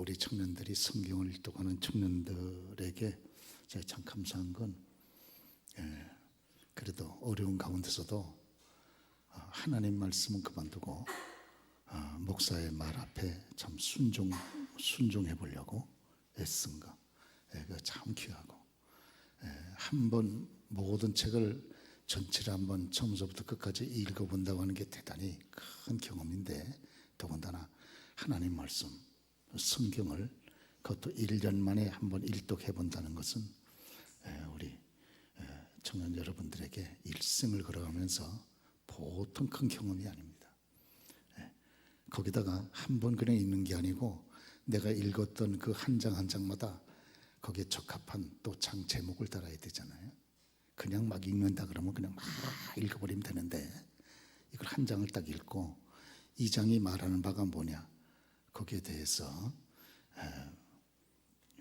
우리 청년들이 성경을 읽도하는 청년들에게 제가 참 감사한 건 그래도 어려운 가운데서도 하나님 말씀은 그만두고 목사의 말 앞에 참 순종해 보려고 애쓴 거, 그거 참 귀하고, 한번 모든 책을 전체를 한번 처음부터 끝까지 읽어본다고 하는 게 대단히 큰 경험인데, 더군다나 하나님 말씀 성경을 그것도 1년 만에 한번 일독해 본다는 것은 우리 청년 여러분들에게 일생을 걸어가면서 보통 큰 경험이 아닙니다. 거기다가 한 번 그냥 읽는 게 아니고 내가 읽었던 그 한 장 한 장마다 거기에 적합한 또 장 제목을 달아야 되잖아요. 그냥 막 읽는다 그러면 그냥 막 읽어버리면 되는데, 이걸 한 장을 딱 읽고 이 장이 말하는 바가 뭐냐, 거기에 대해서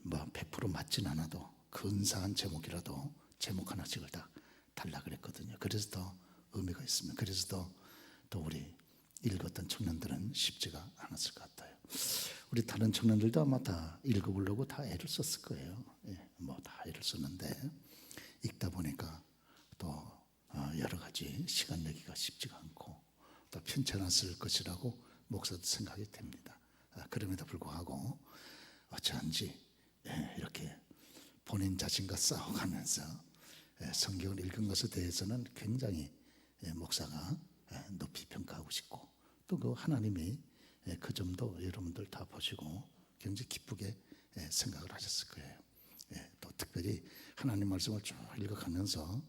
뭐 100% 맞진 않아도 근사한 제목이라도 제목 하나씩을 다 달라 그랬거든요. 그래서 더 의미가 있습니다. 그래서 더 우리 읽었던 청년들은 쉽지가 않았을 것 같아요. 우리 다른 청년들도 아마 다 읽어보려고 다 애를 썼을 거예요. 뭐 다 애를 썼는데 읽다 보니까 또 여러 가지 시간 내기가 쉽지가 않고 또 편찮았을 것이라고 목사도 생각이 됩니다. 그럼에도 불구하고 어찌한지 이렇게 본인 자신과 싸워가면서 성경을 읽은 것에 대해서는 굉장히 목사가 높이 평가하고 싶고, 또 그 하나님이 그 점도 여러분들 다 보시고 굉장히 기쁘게 생각을 하셨을 거예요. 또 특별히 하나님 말씀을 쭉 읽어가면서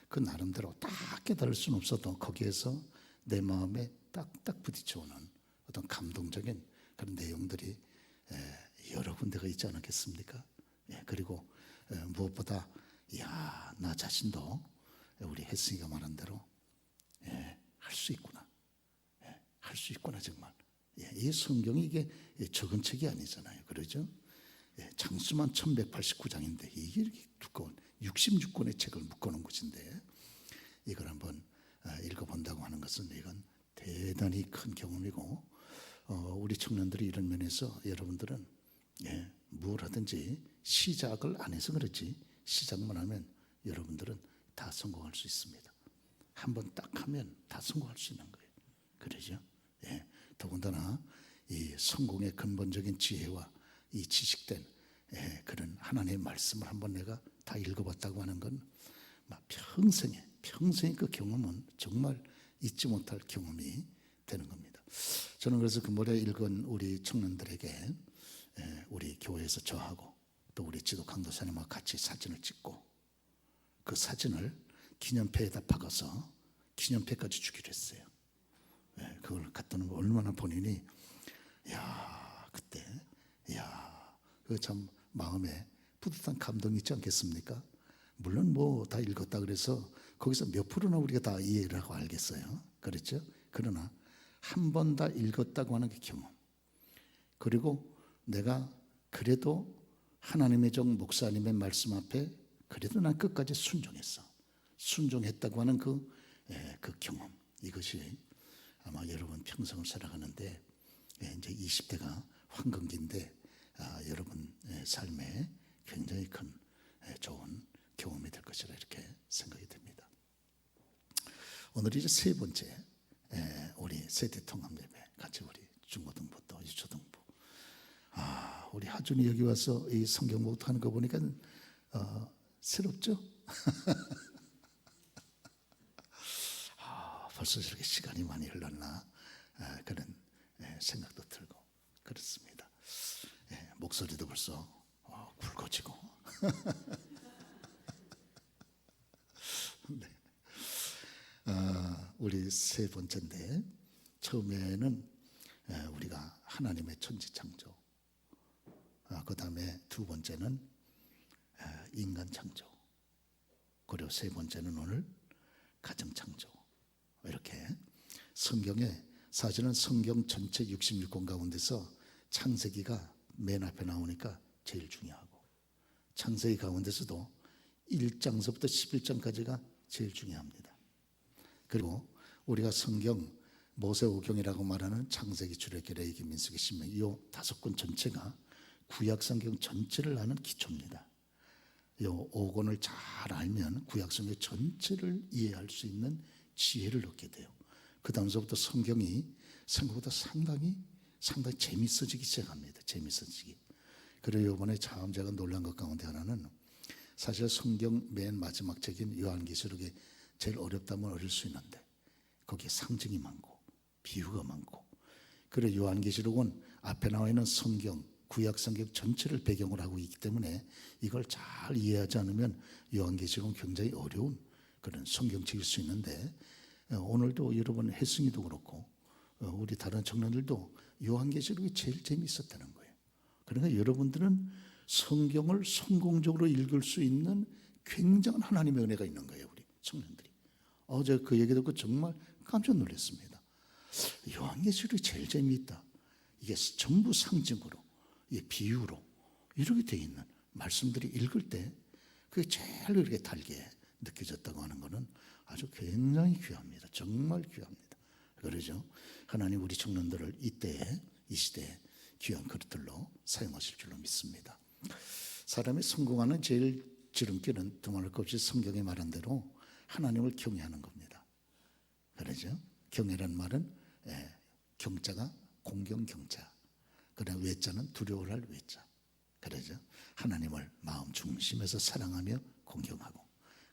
그 나름대로 딱 깨달을 수는 없어도 거기에서 내 마음에 딱딱 부딪혀오는 어떤 감동적인 그런 내용들이 여러 군데가 있지 않겠습니까? 그리고 무엇보다 나 자신도 우리 혜승이가 말한 대로 할 수 있구나, 할 수 있구나 정말. 이 성경이 이게 적은 책이 아니잖아요, 그러죠? 장수만 1189장인데 이게 이렇게 두꺼운 66권의 책을 묶어놓은 것인데, 이걸 한번 읽어본다고 하는 것은 이건 대단히 큰 경험이고, 우리 청년들이 이런 면에서 여러분들은 뭘 하든지 시작을 안 해서 그렇지 시작만 하면 여러분들은 다 성공할 수 있습니다. 한번 딱 하면 다 성공할 수 있는 거예요. 그러죠? 더군다나 이 성공의 근본적인 지혜와 이 지식된 그런 하나님의 말씀을 한번 내가 다 읽어봤다고 하는 건 막 평생에 그 경험은 정말 잊지 못할 경험이 되는 겁니다. 저는 그래서 그 모레 읽은 우리 청년들에게 우리 교회에서 저하고 또 우리 지도 강도사님과 같이 사진을 찍고 그 사진을 기념패에다 박아서 기념패까지 주기로 했어요. 그걸 갖다 놓으면 얼마나 본인이 그때 그 참 마음에 뿌듯한 감동이 있지 않겠습니까? 물론 뭐 다 읽었다 그래서 거기서 몇 프로나 우리가 다 이해를 하고 알겠어요. 그렇죠? 그러나 한 번 다 읽었다고 하는 게 경험, 그리고 내가 그래도 하나님의 종 목사님의 말씀 앞에 그래도 난 끝까지 순종했다고 하는 그 경험, 이것이 아마 여러분 평생을 살아가는데 이제 20대가 황금기인데 여러분 삶에 굉장히 큰 좋은 경험이 될 것이라 이렇게 생각이 됩니다. 오늘이 이제 세 번째 우리 세대 통합 예배, 같이 우리 중고등부 또 유초등부, 우리 하준이 여기 와서 이 성경 목독하는 거 보니까 새롭죠? 벌써 저렇게 시간이 많이 흘렀나 그런 생각도 들고 그렇습니다. 목소리도 벌써 굵어지고 네. 우리 세 번째인데, 처음에는 우리가 하나님의 천지창조, 그 다음에 두 번째는 인간 창조, 그리고 세 번째는 오늘 가정 창조. 이렇게 성경에 사실은 성경 전체 66권 가운데서 창세기가 맨 앞에 나오니까 제일 중요하고, 창세기 가운데서도 1장서부터 11장까지가 제일 중요합니다. 그리고 우리가 성경 모세오경이라고 말하는 창세기, 출애굽기, 레위기, 민수기, 신명기 이 5권 전체가 구약성경 전체를 아는 기초입니다. 이 5권을 잘 알면 구약성경 전체를 이해할 수 있는 지혜를 얻게 돼요. 그 다음서부터 성경이 생각보다 상당히 재밌어지기 시작합니다. 재밌어지기. 그리고 이번에 참 제가 놀란 것 가운데 하나는 사실 성경 맨 마지막 책인 요한계시록이 제일 어렵다면 어릴 수 있는데 거기에 상징이 많고 비유가 많고, 그리고 요한계시록은 앞에 나와 있는 성경 구약 성경 전체를 배경으로 하고 있기 때문에 이걸 잘 이해하지 않으면 요한계시록은 굉장히 어려운 그런 성경책일 수 있는데, 오늘도 여러분 혜승이도 그렇고 우리 다른 청년들도 요한계시록이 제일 재미있었다는 거예요. 그러니까 여러분들은 성경을 성공적으로 읽을 수 있는 굉장한 하나님의 은혜가 있는 거예요. 우리 청년들이. 어제 그 얘기 듣고 정말 깜짝 놀랐습니다. 요한계시록이 제일 재미있다. 이게 전부 상징으로, 비유로 이렇게 되어 있는 말씀들이 읽을 때 그게 제일 이렇게 달게 느껴졌다고 하는 것은 아주 굉장히 귀합니다. 정말 귀합니다. 그러죠. 하나님 우리 청년들을 이때에, 이 시대에 귀한 그릇들로 사용하실 줄로 믿습니다. 사람이 성공하는 제일 지름길은 두말할 것 없이 성경에 말한 대로 하나님을 경외하는 겁니다. 그러죠. 경외란 말은 경자가 공경경자, 그다음 외자는 두려워할 외자. 그러죠. 하나님을 마음 중심에서 사랑하며 공경하고,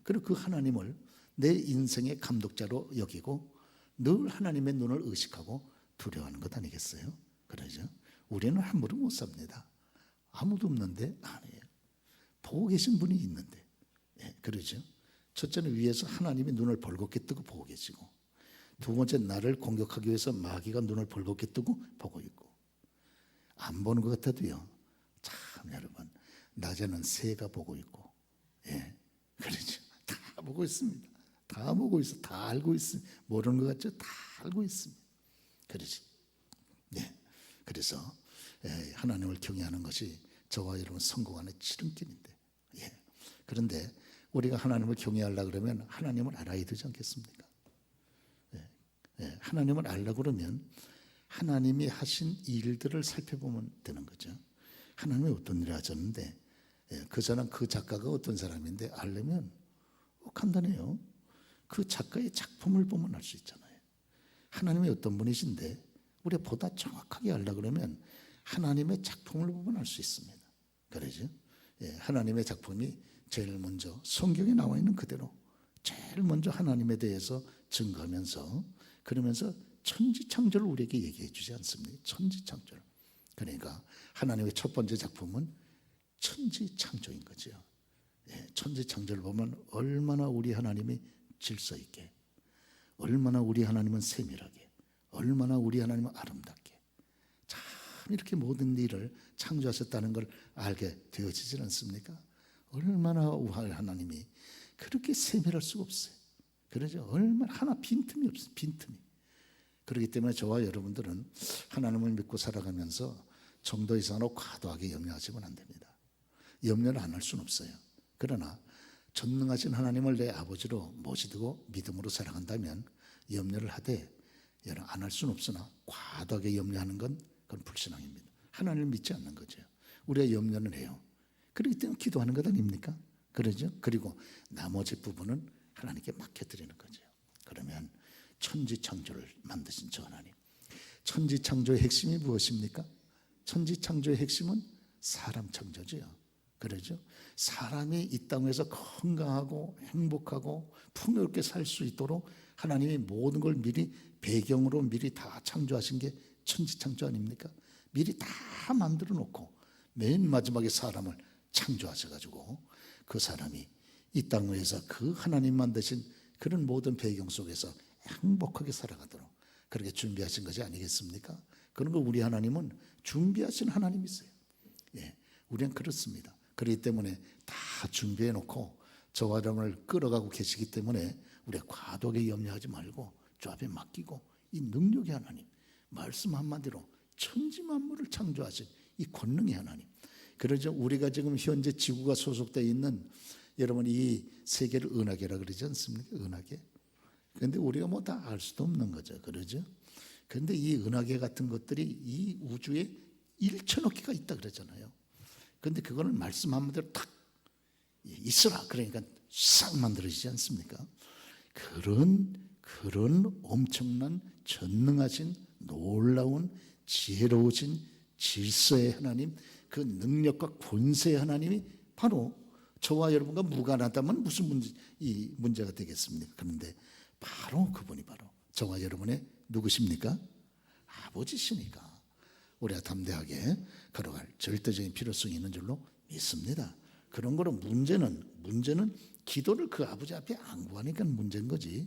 그리고 그 하나님을 내 인생의 감독자로 여기고 늘 하나님의 눈을 의식하고 두려워하는 것 아니겠어요? 그러죠. 우리는 함부로 못 삽니다. 아무도 없는데 아니에요. 보고 계신 분이 있는데, 그러죠. 첫째는 위에서 하나님이 눈을 벌겋게 뜨고 보고 계시고, 두 번째 나를 공격하기 위해서 마귀가 눈을 벌겋게 뜨고 보고 있고, 안 보는 것 같아도요, 참 여러분 낮에는 새가 보고 있고, 그러죠. 다 보고 있습니다. 다 보고 있어. 다 알고 있습니다. 모르는 것 같죠? 다 알고 있습니다. 그러지. 그래서 하나님을 경외하는 것이 저와 여러분 성공하는 지름길인데, 그런데 우리가 하나님을 경외하려고 그러면 하나님을 알아야 되지 않겠습니까? 하나님을 알려고 그러면 하나님이 하신 일들을 살펴보면 되는 거죠. 하나님이 어떤 일을 하셨는데, 그 사람, 그 작가가 어떤 사람인데 알려면 간단해요. 그 작가의 작품을 보면 알 수 있잖아요. 하나님이 어떤 분이신데 우리가 보다 정확하게 알려고 그러면 하나님의 작품을 보면 알 수 있습니다. 그러죠? 하나님의 작품이 제일 먼저 성경에 나와 있는 그대로 제일 먼저 하나님에 대해서 증거하면서, 그러면서 천지창조를 우리에게 얘기해 주지 않습니까? 천지창조를. 그러니까 하나님의 첫 번째 작품은 천지창조인 거죠. 천지창조를 보면 얼마나 우리 하나님이 질서 있게, 얼마나 우리 하나님은 세밀하게, 얼마나 우리 하나님은 아름답게 참 이렇게 모든 일을 창조하셨다는 걸 알게 되어지지 않습니까? 얼마나 하나님이 그렇게 세밀할 수가 없어요. 그러죠. 얼마나 하나 빈틈이 없어요. 빈틈이. 그렇기 때문에 저와 여러분들은 하나님을 믿고 살아가면서 정도 이상으로 과도하게 염려하시면 안 됩니다. 염려를 안 할 수는 없어요. 그러나 전능하신 하나님을 내 아버지로 모시고 믿음으로 살아간다면 염려를 하되, 안 할 수는 없으나 과도하게 염려하는 건 그건 불신앙입니다. 하나님을 믿지 않는 거죠. 우리가 염려는 해요. 그렇기 때문에 기도하는 것 아닙니까? 그러죠. 그리고 나머지 부분은 하나님께 맡겨드리는 거죠. 그러면 천지창조를 만드신 저 하나님, 천지창조의 핵심이 무엇입니까? 천지창조의 핵심은 사람 창조죠. 그러죠. 사람이 이 땅에서 건강하고 행복하고 풍요롭게 살 수 있도록 하나님이 모든 걸 미리 배경으로 미리 다 창조하신 게 천지창조 아닙니까? 미리 다 만들어 놓고 맨 마지막에 사람을 창조하셔가지고 그 사람이 이 땅 위에서 그 하나님 만드신 그런 모든 배경 속에서 행복하게 살아가도록 그렇게 준비하신 것이 아니겠습니까? 그런 거 우리 하나님은 준비하신 하나님이세요. 우리는 그렇습니다. 그렇기 때문에 다 준비해 놓고 저와 여러분을 끌어가고 계시기 때문에 우리가 과도하게 염려하지 말고 주 앞에 맡기고, 이 능력의 하나님, 말씀 한마디로 천지만물을 창조하신 이 권능의 하나님. 그러죠. 우리가 지금 현재 지구가 소속되어 있는 여러분 이 세계를 은하계라 그러지 않습니까? 은하계. 그런데 우리가 뭐 다 알 수도 없는 거죠. 그러죠. 그런데 이 은하계 같은 것들이 이 우주에 1천억 개가 있다 그러잖아요. 근데 그거를 말씀 한마디로 탁 있어라 그러니까 싹 만들어지지 않습니까? 그런 엄청난 전능하신 놀라운 지혜로우신 질서의 하나님, 그 능력과 권세의 하나님이 바로 저와 여러분과 무관하다면 무슨 문제가 되겠습니까? 그런데 바로 그분이 바로 저와 여러분의 누구십니까? 아버지시니까 우리가 담대하게 걸어갈 절대적인 필요성이 있는 줄로 믿습니다. 그런 거로 문제는 기도를 그 아버지 앞에 안 구하니까 문제인 거지.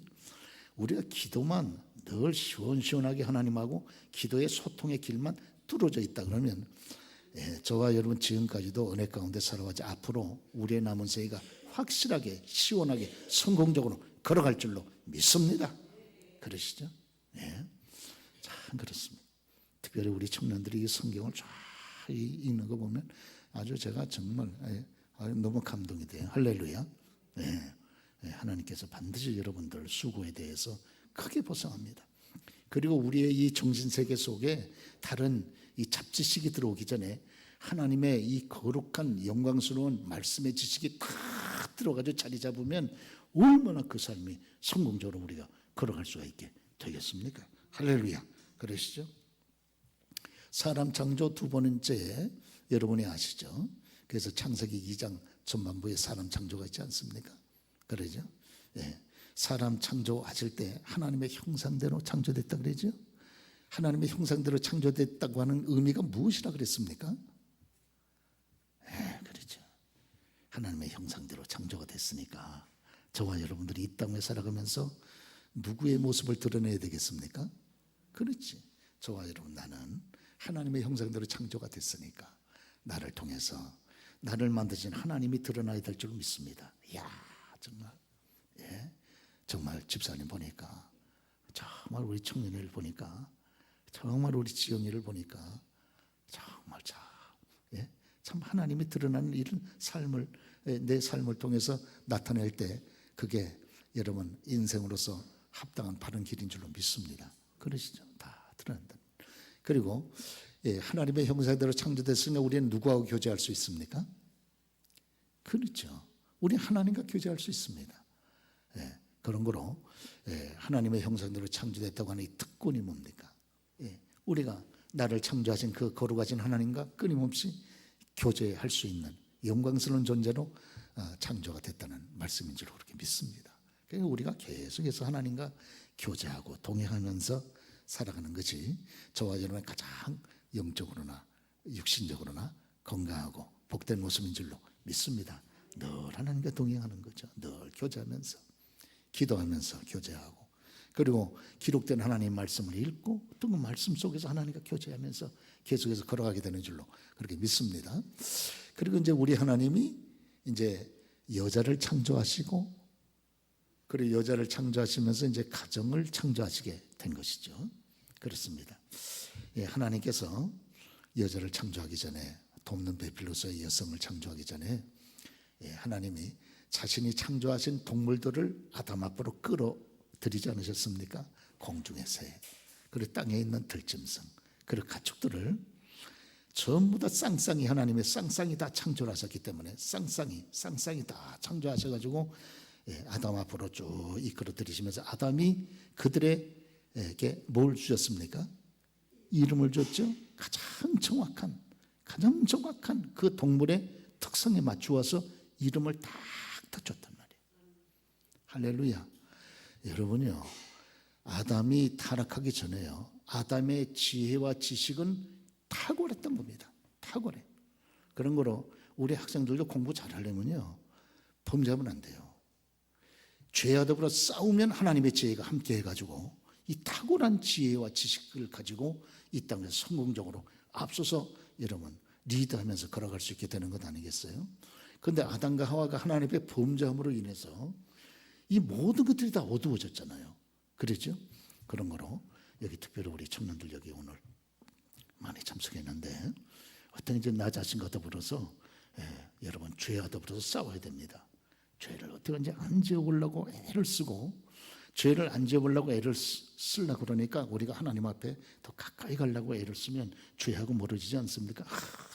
우리가 기도만 늘 시원시원하게 하나님하고 기도의 소통의 길만 뚫어져 있다 그러면 저와 여러분 지금까지도 은혜 가운데 살아가지 앞으로 우리의 남은 생애가 확실하게 시원하게 성공적으로 걸어갈 줄로 믿습니다. 그러시죠? 참 그렇습니다. 특별히 우리 청년들이 이 성경을 쫙 읽는 거 보면 아주 제가 정말 너무 감동이 돼요. 할렐루야. 하나님께서 반드시 여러분들 수고에 대해서 크게 보상합니다. 그리고 우리의 이 정신세계 속에 다른 이 잡지식이 들어오기 전에 하나님의 이 거룩한 영광스러운 말씀의 지식이 다 들어가지고 자리 잡으면 얼마나 그 삶이 성공적으로 우리가 걸어갈 수가 있게 되겠습니까? 할렐루야. 그러시죠? 사람 창조 두 번째 여러분이 아시죠? 그래서 창세기 2장 전반부에 사람 창조가 있지 않습니까? 그러죠? 사람 창조하실 때 하나님의 형상대로 창조됐다 그러죠? 하나님의 형상대로 창조됐다고 하는 의미가 무엇이라 그랬습니까? 그렇죠. 하나님의 형상대로 창조가 됐으니까 저와 여러분들이 이 땅에 살아가면서 누구의 모습을 드러내야 되겠습니까? 그렇지. 저와 여러분 나는 하나님의 형상대로 창조가 됐으니까 나를 통해서 나를 만드신 하나님이 드러나야 될 줄 믿습니다. 이야 정말 정말 집사님 보니까 정말 우리 청년을 보니까 정말 우리 지영이를 보니까 정말 참 하나님이 드러나는 이런 삶을 내 삶을 통해서 나타낼 때 그게 여러분 인생으로서 합당한 바른 길인 줄로 믿습니다. 그러시죠? 다 드러난다. 그리고 하나님의 형상대로 창조됐으니 우리는 누구하고 교제할 수 있습니까? 그렇죠. 우리 하나님과 교제할 수 있습니다. 그런 거로 하나님의 형상대로 창조됐다고 하는 이 특권이 뭡니까? 우리가 나를 창조하신 그 거룩하신 하나님과 끊임없이 교제할 수 있는 영광스러운 존재로 창조가 됐다는 말씀인 줄 그렇게 믿습니다. 그러니까 우리가 계속해서 하나님과 교제하고 동행하면서 살아가는 것이 저와 여러분의 가장 영적으로나 육신적으로나 건강하고 복된 모습인 줄로 믿습니다. 늘 하나님과 동행하는 거죠. 늘 교제하면서 기도하면서 교제하고 그리고 기록된 하나님 말씀을 읽고 또 그 말씀 속에서 하나님과 교제하면서 계속해서 걸어가게 되는 줄로 그렇게 믿습니다. 그리고 이제 우리 하나님이 이제 여자를 창조하시고 그리고 여자를 창조하시면서 이제 가정을 창조하시게 된 것이죠. 그렇습니다. 하나님께서 여자를 창조하기 전에 돕는 베필로스의 여성을 창조하기 전에 하나님이 자신이 창조하신 동물들을 아담 앞으로 끌어들이지 않으셨습니까? 공중의 새, 그리고 땅에 있는 들짐승, 그리고 가축들을 전부 다 쌍쌍이 하나님의 쌍쌍이 다 창조를 하셨기 때문에 쌍쌍이 다 창조하셔가지고 아담 앞으로 쭉 이끌어 들이시면서 아담이 그들에게 뭘 주셨습니까? 이름을 줬죠. 가장 정확한 그 동물의 특성에 맞추어서 이름을 딱 줬단 말이에요. 할렐루야. 여러분요, 아담이 타락하기 전에요, 아담의 지혜와 지식은 탁월했던 겁니다. 탁월해. 그런 거로 우리 학생들도 공부 잘하려면요, 범죄하면 안 돼요. 죄와 더불어 싸우면 하나님의 지혜가 함께 해가지고 이 탁월한 지혜와 지식을 가지고 이 땅에서 성공적으로 앞서서 여러분 리드하면서 걸어갈 수 있게 되는 것 아니겠어요? 그런데 아담과 하와가 하나님 앞에 범죄함으로 인해서 이 모든 것들이 다 어두워졌잖아요. 그렇죠? 그런 거로 여기 특별히 우리 청년들 여기 오늘 많이 참석했는데 어떤 이제 나 자신과 더불어서 여러분 죄와 더불어서 싸워야 됩니다. 죄를 어떻게 이제 안 지어보려고 애를 쓰고 죄를 안 지어보려고 애를 쓰려고 그러니까 우리가 하나님 앞에 더 가까이 가려고 애를 쓰면 죄하고 멀어지지 않습니까?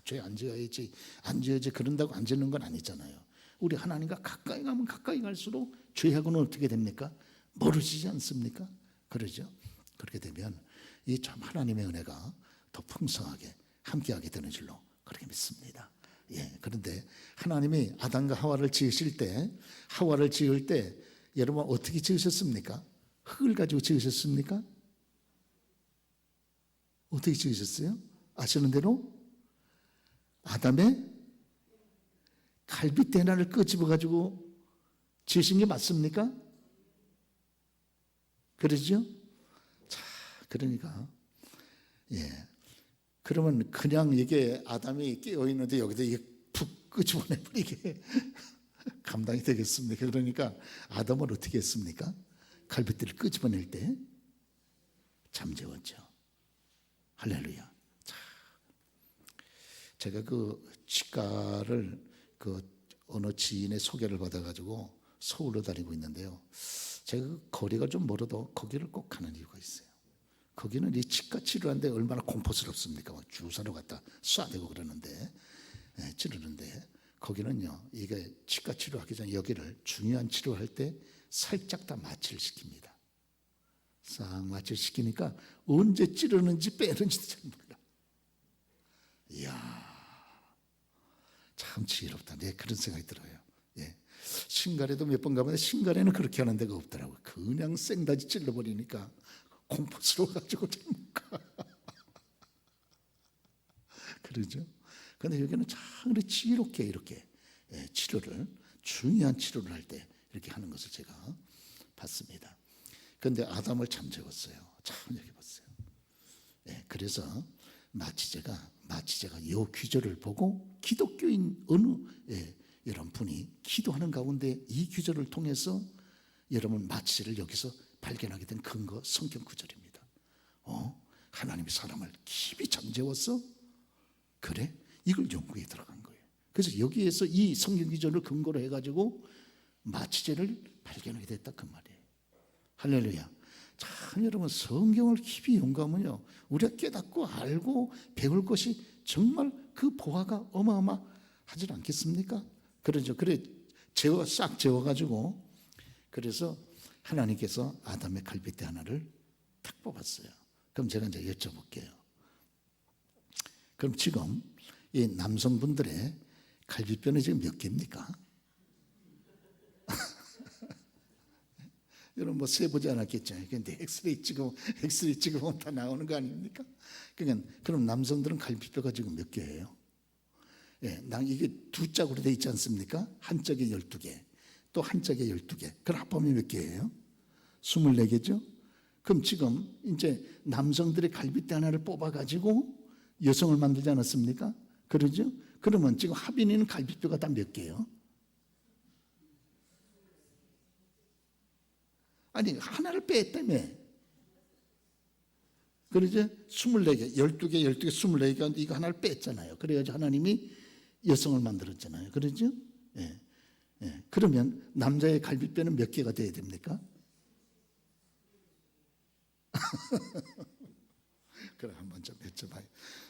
죄 안 지어야지, 안 지어야지 그런다고 안 짓는 건 아니잖아요. 우리 하나님과 가까이 가면 가까이 갈수록 죄하고는 어떻게 됩니까? 멀어지지 않습니까? 그러죠. 그렇게 되면 이 참 하나님의 은혜가 더 풍성하게 함께하게 되는 줄로 그렇게 믿습니다. 예, 그런데 하나님이 아담과 하와를 지으실 때, 하와를 지을 때 여러분 어떻게 지으셨습니까? 흙을 가지고 지으셨습니까? 어떻게 지으셨어요? 아시는 대로 아담의 갈빗대 하나를 끄집어 가지고 지으신 게 맞습니까? 그러죠? 자, 그러니까 예, 그러면 그냥 이게 아담이 깨어 있는데 여기다 이게 푹 끄집어내 버리게 감당이 되겠습니까? 그러니까 아담을 어떻게 했습니까? 갈빗대를 끄집어낼 때 잠재웠죠. 할렐루야. 자, 제가 그 치과를 그 어느 지인의 소개를 받아가지고 서울로 다니고 있는데요. 제가 그 거리가 좀 멀어도 거기를 꼭 가는 이유가 있어요. 거기는 이 치과 치료하는데 얼마나 공포스럽습니까? 막 주사로 갖다 쏴대고 그러는데, 예, 찌르는데 거기는요, 이게 치과 치료하기 전에 여기를 중요한 치료할 때 살짝 다 마취를 시킵니다. 싹 마취를 시키니까 언제 찌르는지 빼는지도 잘 몰라. 이야, 참 지혜롭다. 네, 그런 생각이 들어요. 예. 신갈에도 몇 번 가봤는데 신갈에는 그렇게 하는 데가 없더라고요. 그냥 생다지 찔러버리니까 공포스러워가지고 잘 못 가. 그러죠? 근데 여기는 참 지혜롭게 이렇게 치료를, 중요한 치료를 할 때 이렇게 하는 것을 제가 봤습니다. 그런데 아담을 잠재웠어요. 참 여기 보세요. 그래서 마취제가 이 규절을 보고 기독교인 어느 여러분 분이 기도하는 가운데 이 규절을 통해서 여러분 마취제를 여기서 발견하게 된 근거 성경 구절입니다. 하나님이 사람을 깊이 잠재웠어? 그래? 이걸 연구에 들어간 거예요. 그래서 여기에서 이 성경 구절을 근거로 해가지고 마취제를 발견하게 됐다 그 말이에요. 할렐루야. 참 여러분 성경을 깊이 연구하면요 우리가 깨닫고 알고 배울 것이 정말 그 보화가 어마어마하지 않겠습니까? 그러죠. 그래 싹 재워가지고 그래서 하나님께서 아담의 갈빗대 하나를 탁 뽑았어요. 그럼 제가 이제 여쭤볼게요. 그럼 지금 이 남성분들의 갈빗뼈는 지금 몇 개입니까? 여러분 뭐 세보지 않았겠죠. 근데 엑스레이 찍으면 다 나오는 거 아닙니까? 그러니까 그럼 남성들은 갈비뼈가 지금 몇 개예요? 예, 이게 두 짝으로 돼 있지 않습니까? 한 짝에 12개, 또 한 짝에 12개. 그럼 합하면 몇 개예요? 24개죠? 그럼 지금 이제 남성들의 갈빗대 하나를 뽑아가지고 여성을 만들지 않았습니까? 그러죠? 그러면 지금 합인이는 갈빗뼈가 다 몇 개예요? 아니 하나를 뺐다며. 그러죠? 24개, 12개, 12개, 24개 이거 하나를 뺐잖아요. 그래가지고 하나님이 여성을 만들었잖아요. 그러죠? 예. 예. 그러면 남자의 갈비뼈는 몇 개가 돼야 됩니까? 그럼 한번 좀 여쭤봐요.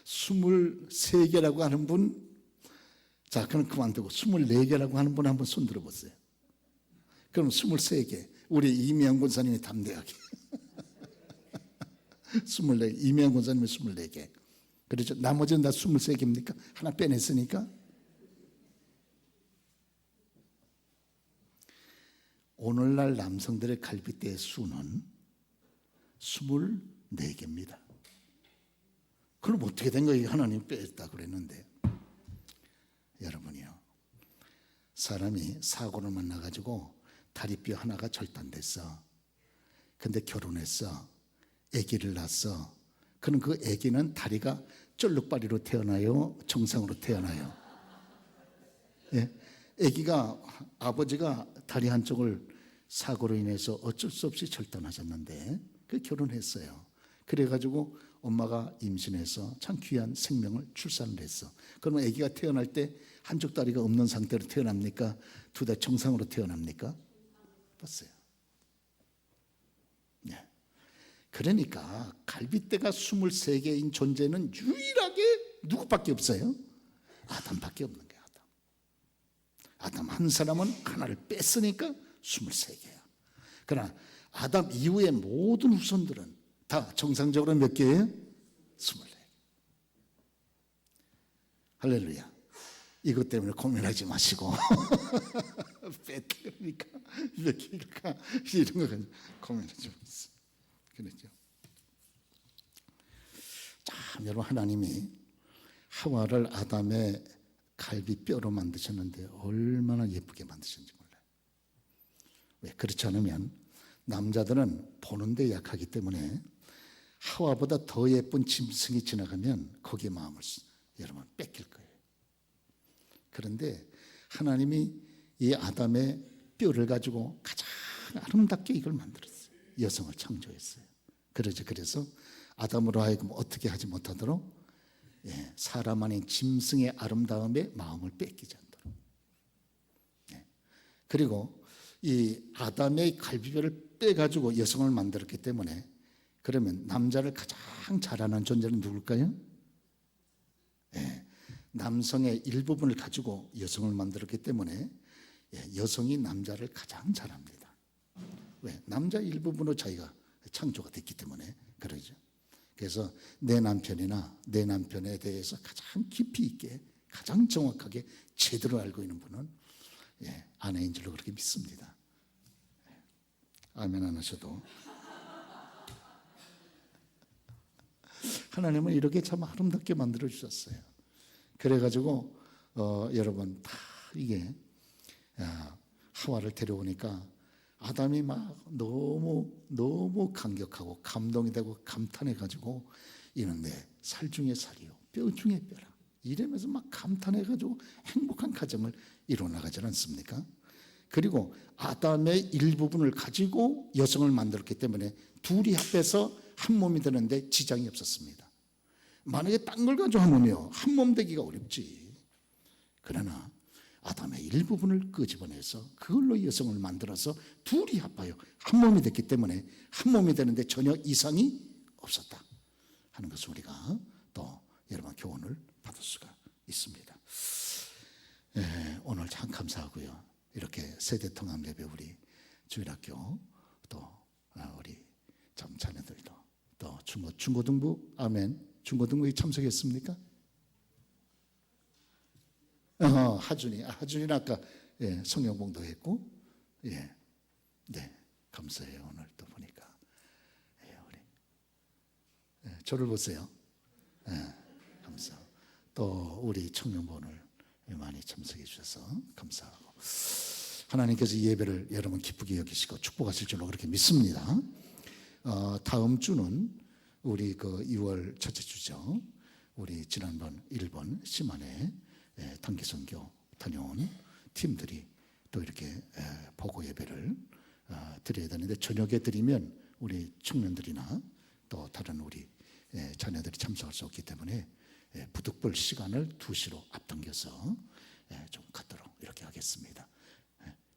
23개라고 하는 분, 자 그럼 그만두고 24개라고 하는 분 한번 손 들어보세요. 그럼 23개. 우리 이미영 권사님이 담대하게 24개, 이미영 권사님이 24개. 그렇죠? 나머지는 다 23개입니까? 하나 빼냈으니까. 오늘날 남성들의 갈빗대의 수는 24개입니다. 그럼 어떻게 된 거예요? 하나님 뺐다 그랬는데. 여러분이요, 사람이 사고를 만나가지고 다리뼈 하나가 절단됐어. 근데 결혼했어. 아기를 낳았어. 그럼 그 아기는 다리가 쫄룩바리로 태어나요? 정상으로 태어나요? 예? 아기가 아버지가 다리 한쪽을 사고로 인해서 어쩔 수 없이 절단하셨는데 그 결혼했어요. 그래가지고 엄마가 임신해서 참 귀한 생명을 출산을 했어. 그러면 아기가 태어날 때 한쪽 다리가 없는 상태로 태어납니까? 두 다 정상으로 태어납니까? 봤어요. 그러니까 갈빗대가 23개인 존재는 유일하게 누구밖에 없어요? 아담밖에 없는 거야. 아담 한 사람은 하나를 뺐으니까 23개야. 그러나 아담 이후의 모든 후손들은 다 정상적으로 몇 개예요? 24개. 할렐루야. 이것 때문에 고민하지 마시고 몇 개입니까? 몇 개일까? 이런 거 고민하지 마세요. 그렇죠? 참 여러분, 하나님이 하와를 아담의 갈비뼈로 만드셨는데 얼마나 예쁘게 만드셨는지 몰라요. 왜? 그렇지 않으면 남자들은 보는데 약하기 때문에 하와보다 더 예쁜 짐승이 지나가면 거기에 마음을 여러분 뺏길 거예요. 그런데 하나님이 이 아담의 뼈를 가지고 가장 아름답게 이걸 만들었어요. 여성을 창조했어요. 그래서 아담으로 하여금 어떻게 하지 못하도록 사람 아닌 짐승의 아름다움에 마음을 뺏기지 않도록. 그리고 이 아담의 갈비뼈를 빼가지고 여성을 만들었기 때문에, 그러면 남자를 가장 잘하는 존재는 누굴까요? 남성의 일부분을 가지고 여성을 만들었기 때문에 여성이 남자를 가장 잘합니다. 왜? 남자 일부분으로 자기가 창조가 됐기 때문에 그러죠. 그래서 내 남편이나 내 남편에 대해서 가장 깊이 있게, 가장 정확하게 제대로 알고 있는 분은 아내인 줄로 그렇게 믿습니다. 아멘 안 하셔도. 하나님은 이렇게 참 아름답게 만들어 주셨어요. 그래가지고 여러분 다 이게 하와를 데려오니까 아담이 막 너무 감격하고 감동이 되고 감탄해가지고 이는데 살 중에 살이요 뼈 중에 뼈라 이러면서 막 감탄해가지고 행복한 가정을 이루어나가지 않습니까? 그리고 아담의 일부분을 가지고 여성을 만들었기 때문에 둘이 합해서 한 몸이 되는데 지장이 없었습니다. 만약에 딴 걸 가지고 하면요 한 몸 되기가 어렵지. 그러나 아담의 일부분을 끄집어내서 그걸로 여성을 만들어서 둘이 합하여 한 몸이 됐기 때문에 한 몸이 되는데 전혀 이상이 없었다 하는 것을 우리가 또 여러분 교훈을 받을 수가 있습니다. 오늘 참 감사하고요. 이렇게 세대통합 예배 우리 주일학교 또 우리 참 자녀들도 또 중고등부 아멘 중고등부에 참석했습니까? 하준이는 아까 성경봉도 했고, 네, 감사해요. 오늘 또 보니까 우리 저를 보세요. 감사. 또 우리 청년본을 많이 참석해 주셔서 감사하고 하나님께서 이 예배를 여러분 기쁘게 여기시고 축복하실 줄로 그렇게 믿습니다. 다음 주는 우리 그 2월 첫째 주죠. 우리 지난번 일본 시마네 단기선교 다녀온 팀들이 또 이렇게 보고 예배를 드려야 되는데 저녁에 드리면 우리 청년들이나 또 다른 우리 자녀들이 참석할 수 없기 때문에 부득불 시간을 2시로 앞당겨서 좀 갖도록 이렇게 하겠습니다.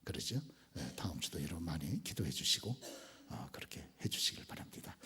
그러죠? 다음 주도 여러분 많이 기도해 주시고 그렇게 해 주시길 바랍니다.